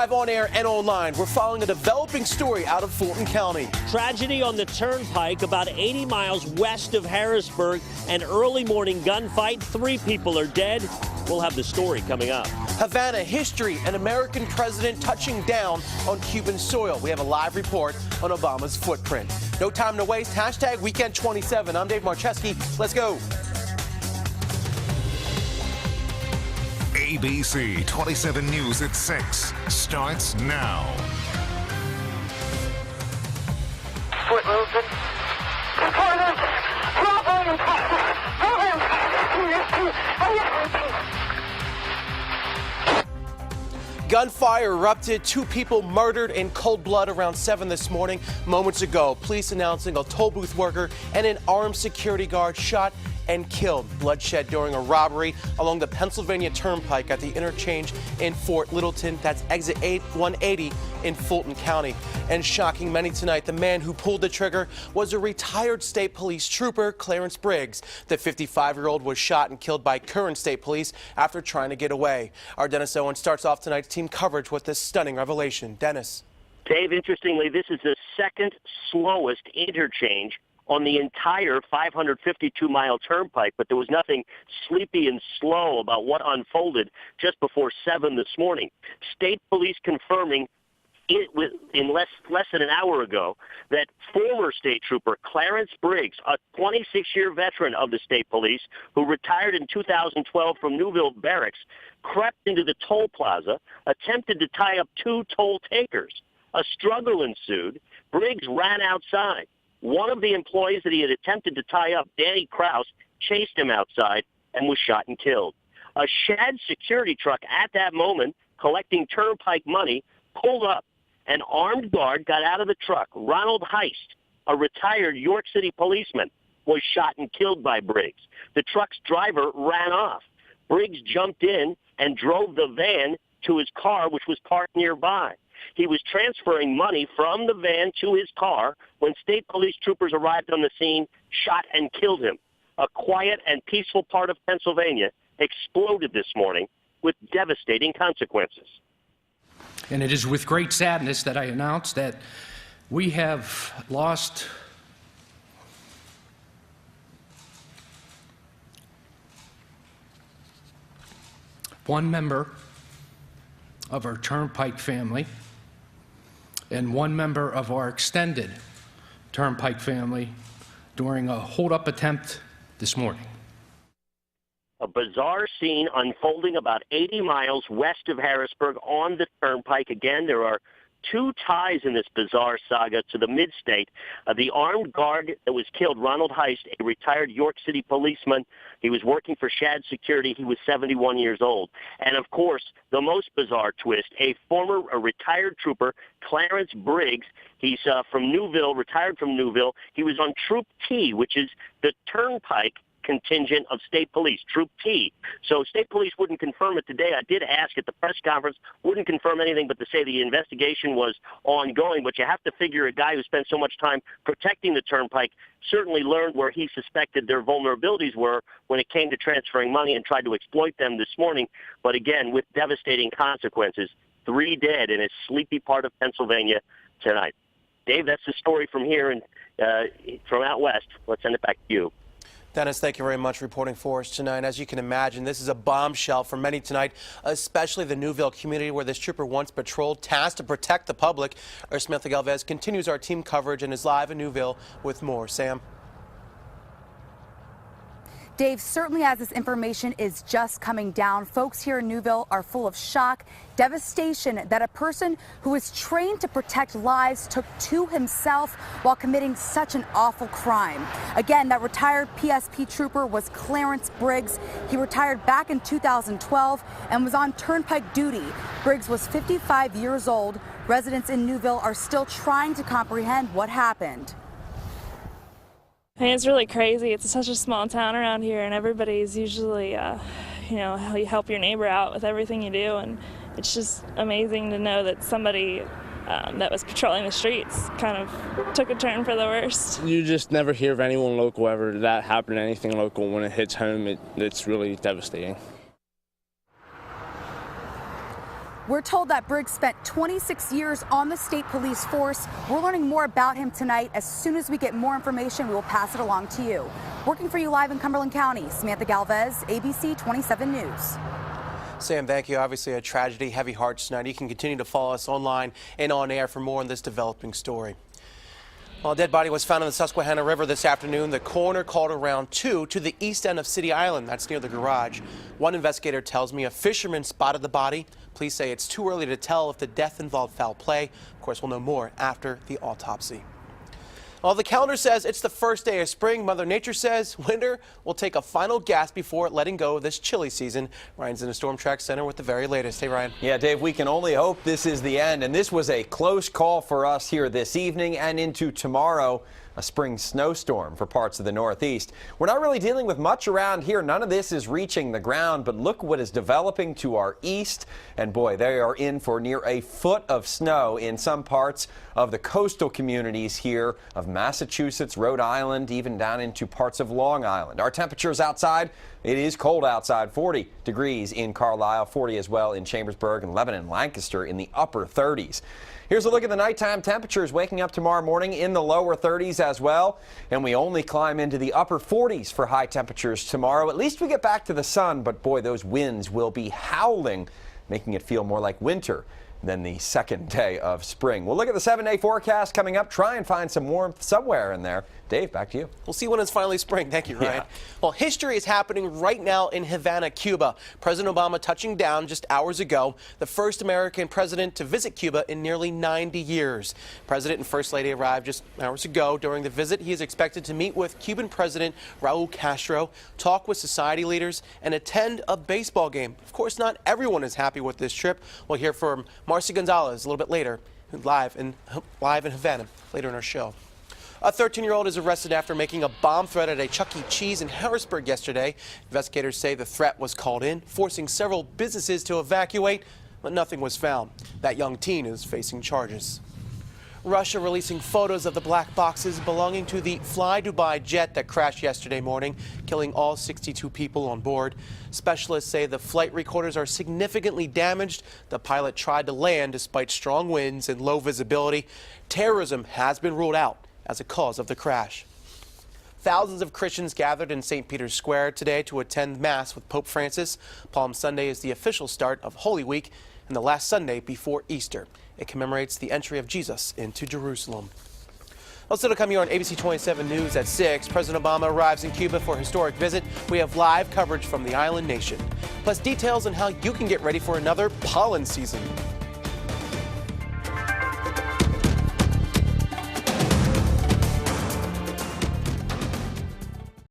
live on air and online. We're following a developing story out of Fulton County. Tragedy on the Turnpike about 80 miles west of Harrisburg. An early morning gunfight. 3 people are dead. We'll have the story coming up. Havana history, an American president touching down on Cuban soil. We have a live report on Obama's footprint. No time to waste. Hashtag Weekend 27. I'm Dave Marcheski. Let's go. ABC 27 News at 6 starts now. Fort Wilson. Gunfire erupted. 2 people murdered in cold blood around 7 this morning. Moments ago, police announcing a toll booth worker and an armed security guard shot and killed. Bloodshed during a robbery along the Pennsylvania Turnpike at the interchange in Fort Littleton. That's exit 180 in Fulton County. And shocking many tonight, the man who pulled the trigger was a retired state police trooper, Clarence Briggs. The 55-year-old was shot and killed by current state police after trying to get away. Our Dennis Owen starts off tonight's team coverage with this stunning revelation. Dennis. Dave, interestingly, this is the second slowest interchange on the entire 552-mile turnpike, but there was nothing sleepy and slow about what unfolded just before 7 this morning. State police confirming in less than an hour ago that former state trooper Clarence Briggs, a 26-year veteran of the state police who retired in 2012 from Newville Barracks, crept into the toll plaza, attempted to tie up 2 toll takers. A struggle ensued. Briggs ran outside. One of the employees that he had attempted to tie up, Danny Kraus, chased him outside and was shot and killed. A Shad security truck at that moment, collecting turnpike money, pulled up. An armed guard got out of the truck. Ronald Heist, a retired York City policeman, was shot and killed by Briggs. The truck's driver ran off. Briggs jumped in and drove the van to his car, which was parked nearby. He was transferring money from the van to his car when state police troopers arrived on the scene, shot and killed him. A quiet and peaceful part of Pennsylvania exploded this morning with devastating consequences. And it is with great sadness that I announce that we have lost one member of our Turnpike family and one member of our extended Turnpike family during a hold-up attempt this morning. A bizarre scene unfolding about 80 miles west of Harrisburg on the Turnpike. Again, there are 2 ties in this bizarre saga to the mid-state. The armed guard that was killed, Ronald Heist, a retired York City policeman. He was working for Shad Security. He was 71 years old. And, of course, the most bizarre twist, a retired trooper, Clarence Briggs. He's from Newville, retired from Newville. He was on Troop T, which is the Turnpike contingent of state police, Troop T. So state police wouldn't confirm it today. I did ask at the press conference, wouldn't confirm anything but to say the investigation was ongoing. But you have to figure a guy who spent so much time protecting the Turnpike certainly learned where he suspected their vulnerabilities were when it came to transferring money and tried to exploit them this morning. But again, with devastating consequences, 3 dead in a sleepy part of Pennsylvania tonight. Dave, that's the story from here and from out west. Let's send it back to you. Dennis, thank you very much for reporting for us tonight. As you can imagine, this is a bombshell for many tonight, especially the Newville community where this trooper once patrolled, tasked to protect the public. Our Samantha Galvez continues our team coverage and is live in Newville with more. Sam. Dave, certainly as this information is just coming down, folks here in Newville are full of shock, devastation that a person who was trained to protect lives took to himself while committing such an awful crime. Again, that retired PSP trooper was Clarence Briggs. He retired back in 2012 and was on Turnpike duty. Briggs was 55 years old. Residents in Newville are still trying to comprehend what happened. I mean, it's really crazy. It's such a small town around here, and everybody's usually, you help your neighbor out with everything you do, and it's just amazing to know that somebody that was patrolling the streets kind of took a turn for the worst. You just never hear of anyone local ever that happened to anything local. When it hits home, it's really devastating. We're told that Briggs spent 26 years on the state police force. We're learning more about him tonight. As soon as we get more information, we will pass it along to you. Working for you live in Cumberland County, Samantha Galvez, ABC 27 News. Sam, thank you. Obviously a tragedy, heavy hearts tonight. You can continue to follow us online and on air for more on this developing story. Well, a dead body was found in the Susquehanna River this afternoon. The coroner called around 2 to the east end of City Island. That's near the garage. One investigator tells me a fisherman spotted the body. Police say it's too early to tell if the death involved foul play. Of course, we'll know more after the autopsy. Well, the calendar says it's the first day of spring. Mother Nature says winter will take a final gasp before letting go of this chilly season. Ryan's in the Storm Track Center with the very latest. Hey, Ryan. Yeah, Dave, we can only hope this is the end. And this was a close call for us here this evening and into tomorrow. A spring snowstorm for parts of the Northeast. We're not really dealing with much around here. None of this is reaching the ground, but look what is developing to our east. And boy, they are in for near a foot of snow in some parts of the coastal communities here of Massachusetts, Rhode Island, even down into parts of Long Island. Our temperatures outside, it is cold outside, 40 degrees in Carlisle, 40 as well in Chambersburg and Lebanon, Lancaster in the upper 30s. Here's a look at the nighttime temperatures. Waking up tomorrow morning in the lower 30s as well. And we only climb into the upper 40s for high temperatures tomorrow. At least we get back to the sun, but boy, those winds will be howling, making it feel more like winter than the second day of spring. We'll look at the 7-day forecast coming up. Try and find some warmth somewhere in there. Dave, back to you. We'll see when it's finally spring. Thank you, Ryan. Yeah. Well, history is happening right now in Havana, Cuba. President Obama touching down just hours ago, the first American president to visit Cuba in nearly 90 years. President and First Lady arrived just hours ago. During the visit, he is expected to meet with Cuban President Raul Castro, talk with society leaders, and attend a baseball game. Of course, not everyone is happy with this trip. We'll hear from Marcy Gonzalez a little bit later, live in Havana, later in our show. A 13-year-old is arrested after making a bomb threat at a Chuck E. Cheese in Harrisburg yesterday. Investigators say the threat was called in, forcing several businesses to evacuate, but nothing was found. That young teen is facing charges. Russia releasing photos of the black boxes belonging to the Fly Dubai jet that crashed yesterday morning, killing all 62 people on board. Specialists say the flight recorders are significantly damaged. The pilot tried to land despite strong winds and low visibility. Terrorism has been ruled out as a cause of the crash. Thousands of Christians gathered in St. Peter's Square today to attend Mass with Pope Francis. Palm Sunday is the official start of Holy Week and the last Sunday before Easter. It commemorates the entry of Jesus into Jerusalem. Also to come here on ABC 27 News at 6, President Obama arrives in Cuba for a historic visit. We have live coverage from the island nation, plus details on how you can get ready for another pollen season.